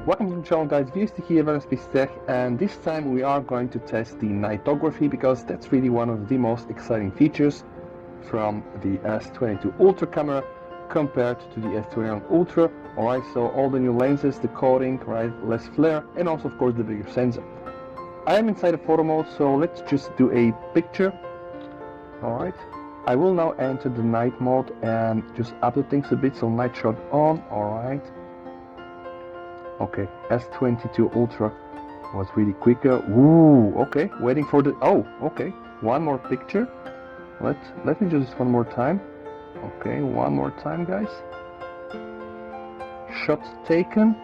Welcome to the channel guys, VST here, Space Tech, and this time we are going to test the nightography because that's really one of the most exciting features from the S22 Ultra camera compared to the S21 Ultra. Alright, so all the new lenses, the coating, right, less flare, and also of course the bigger sensor. I am inside of photo mode, so let's just do a picture. Alright, I will now enter the night mode and just update things a bit, so night shot on, alright. Okay, S22 Ultra was really quicker. Ooh, okay, waiting for the... Oh, okay, one more picture. Let me do this one more time. Okay, one more time, guys. Shot taken.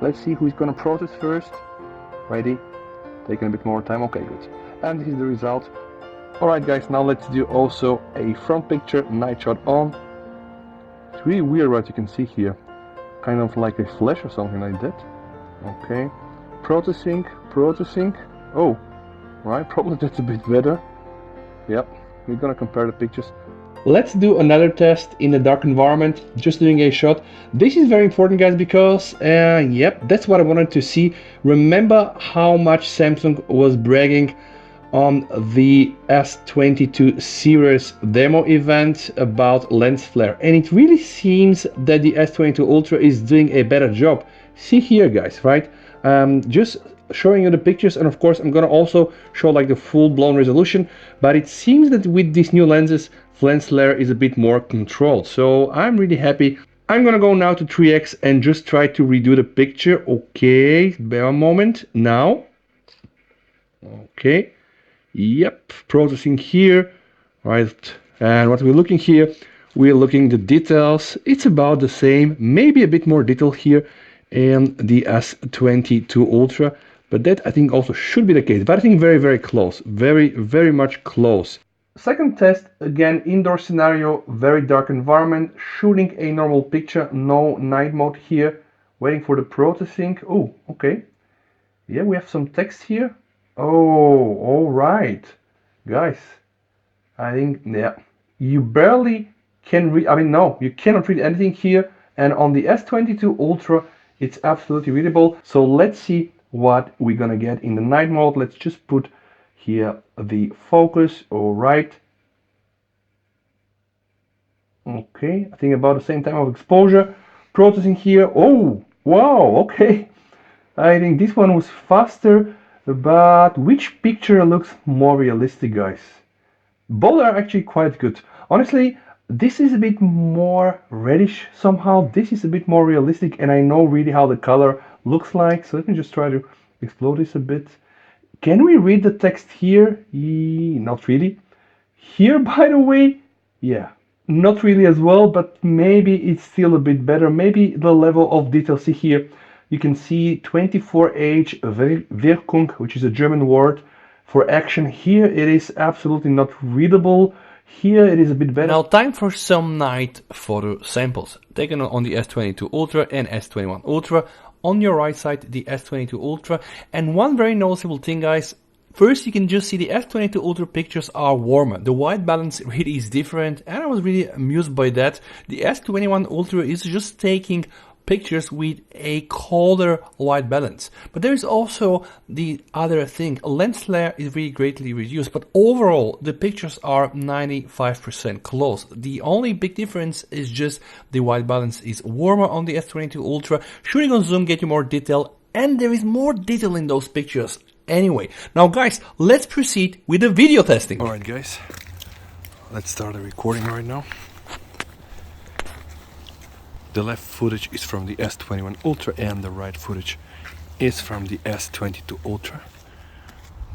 Let's see who's gonna process first. Ready? Taking a bit more time. Okay, good. And this is the result. Alright, guys, now let's do also a front picture, night shot on. It's really weird what you can see here. Kind of like a flash or something like that. Okay, processing. Oh, right, probably that's a bit better. Yep, we're gonna compare the pictures. Let's do another test in a dark environment, just doing a shot. This is very important, guys, because yep, that's what I wanted to see. Remember how much Samsung was bragging on the S22 series demo event about lens flare, and it really seems that the S22 Ultra is doing a better job. See here, guys, right? Just showing you the pictures, and of course I'm gonna also show like the full-blown resolution, but it seems that with these new lenses lens flare is a bit more controlled, so I'm really happy. I'm gonna go now to 3x and just try to redo the picture. Okay, bear a moment now. Okay. Yep, processing here, right? And what we're looking here, we're looking the details. It's about the same, maybe a bit more detail here in the S22 Ultra, but that I think also should be the case. But I think very, very close, very much close. Second test, again, indoor scenario, very dark environment, shooting a normal picture, no night mode here, waiting for the processing. Oh, okay. Yeah, we have some text here. Oh, all right, guys. I think, yeah, you barely can read. I mean, no, you cannot read anything here. And on the S22 Ultra, it's absolutely readable. So let's see what we're gonna get in the night mode. Let's just put here the focus. All right. Okay, I think about the same time of exposure. Processing here. Oh, wow. Okay. I think this one was faster. But which picture looks more realistic, guys? Both are actually quite good. Honestly, this is a bit more reddish somehow. This is a bit more realistic, and I know really how the color looks like. So let me just try to explode this a bit. Can we read the text here? Not really. Here, by the way, yeah, not really as well, but maybe it's still a bit better. Maybe the level of detail, see here, you can see 24H Wirkung, which is a German word for action. Here it is absolutely not readable. Here it is a bit better. Now time for some night photo samples taken on the S22 Ultra and S21 Ultra. On your right side, the S22 Ultra. And one very noticeable thing, guys. First, you can just see the S22 Ultra pictures are warmer. The white balance really is different, and I was really amused by that. The S21 Ultra is just taking pictures with a colder white balance. But there is also the other thing. Lens flare is really greatly reduced, but overall the pictures are 95% close. The only big difference is just the white balance is warmer on the S22 Ultra. Shooting on zoom get you more detail, and there is more detail in those pictures anyway. Now guys, let's proceed with the video testing. Alright guys, let's start the recording right now. The left footage is from the S21 Ultra and the right footage is from the S22 Ultra.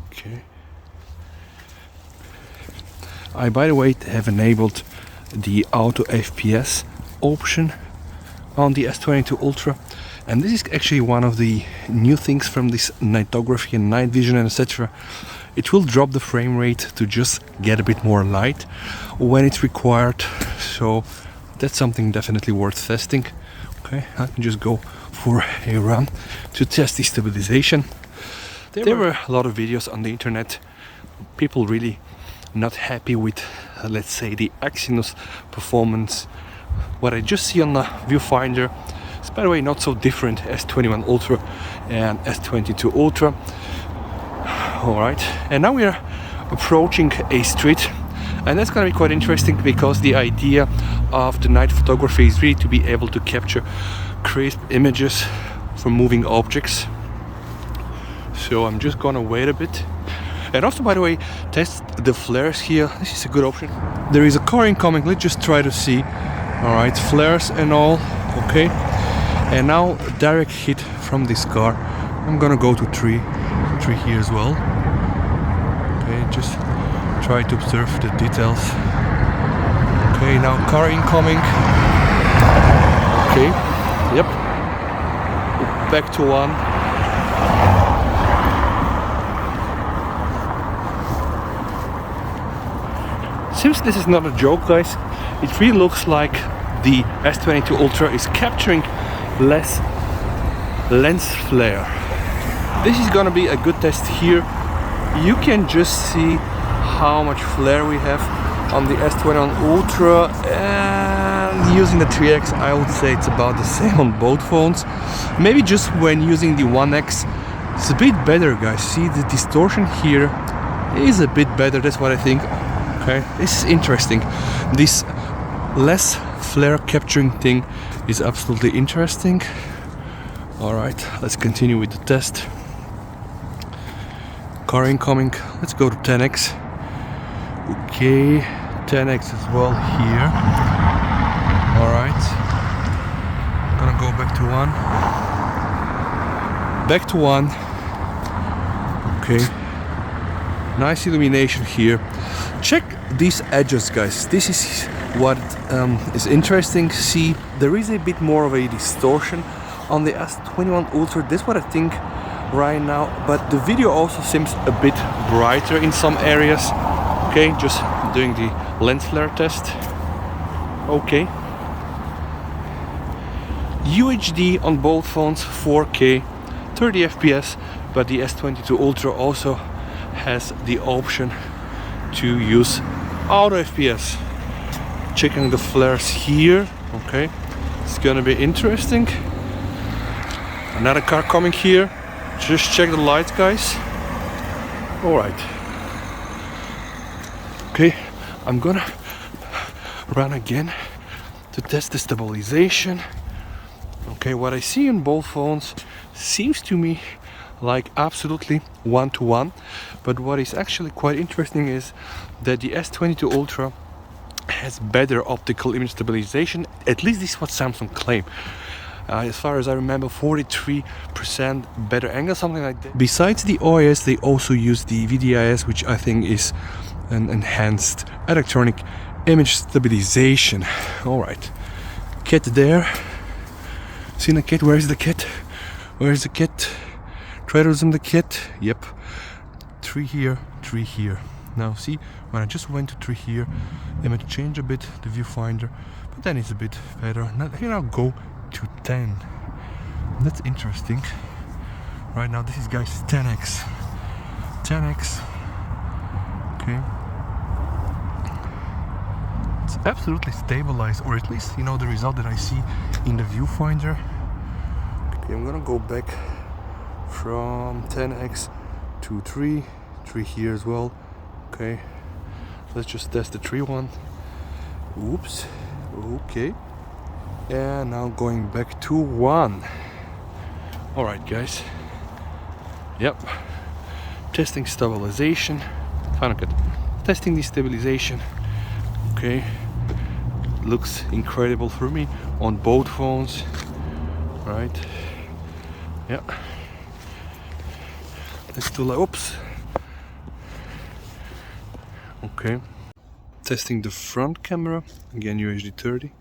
Okay. I, by the way, have enabled the auto FPS option on the S22 Ultra, and this is actually one of the new things from this nightography and night vision and etc. It will drop the frame rate to just get a bit more light when it's required, so that's something definitely worth testing. Okay, I can just go for a run to test the stabilization. There were a lot of videos on the internet, people really not happy with, let's say, the Exynos performance. What I just see on the viewfinder is By the way, not so different S21 Ultra and S22 Ultra. Alright, and now we are approaching a street, and that's gonna be quite interesting because the idea of the night photography is really to be able to capture crisp images from moving objects. So I'm just gonna wait a bit. And also, by the way, test the flares here. This is a good option. There is a car incoming. Let's just try to see. Alright, flares and all. Okay. And now direct hit from this car. I'm gonna go to tree here as well. Okay, just try to observe the details. Okay, now car incoming. Okay. Yep. Back to one. Since this is not a joke, guys, it really looks like the S22 Ultra is capturing less lens flare. This is gonna be a good test here. You can just see how much flare we have on the S21 Ultra, and using the 3X I would say it's about the same on both phones. Maybe just when using the 1X it's a bit better, guys. See, the distortion here is a bit better, that's what I think. Okay, this is interesting. This less flare capturing thing is absolutely interesting. Alright, let's continue with the test. Car incoming. Let's go to 10x. Okay, 10x as well here. Alright, gonna go back to one. Back to one. Okay, nice illumination here. Check these edges, guys. This is what is interesting. See, there is a bit more of a distortion on the S21 Ultra. That's what I think right now, but the video also seems a bit brighter in some areas. Okay, just doing the lens flare test. Okay, UHD on both phones, 4K, 30 FPS, but the S22 Ultra also has the option to use auto FPS. Checking the flares here. Okay, it's gonna be interesting. Another car coming here. Just check the lights, guys. Alright. Okay, I'm gonna run again to test the stabilization. Okay, what I see in both phones seems to me like absolutely one-to-one, but what is actually quite interesting is that the S22 Ultra has better optical image stabilization. At least this is what Samsung claim. As far as I remember, 43% better angle, something like that. Besides the OIS, they also use the VDIS, which I think is an enhanced electronic image stabilization. Alright, cat there. Seen a cat? Where is the cat? Where is the cat? Try to zoom the cat. Yep. 3 here, 3 here. Now see, when I just went to 3 here, image change a bit the viewfinder, but then it's a bit better. Now here I'll go to 10. That's interesting. Right now this is, guys, 10x. 10x. Okay. It's absolutely stabilized, or at least, you know, the result that I see in the viewfinder. Okay, I'm gonna go back from 10x to 3 here as well. Okay, let's just test the 3 one. Oops. Okay, and now going back to 1. All right, guys. Yep, testing stabilization. Final cut. Testing the stabilization. Okay, looks incredible for me on both phones. All right. Yeah. Let's do like, oops. Okay. Testing the front camera. Again, UHD 30.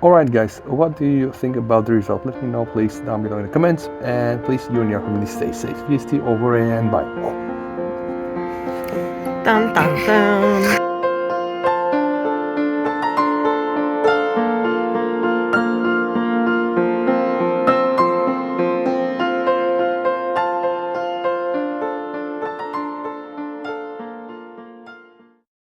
Alright guys, what do you think about the result? Let me know please down below in the comments, and please you and your family stay safe. VST over and bye. Dun, dun, dun.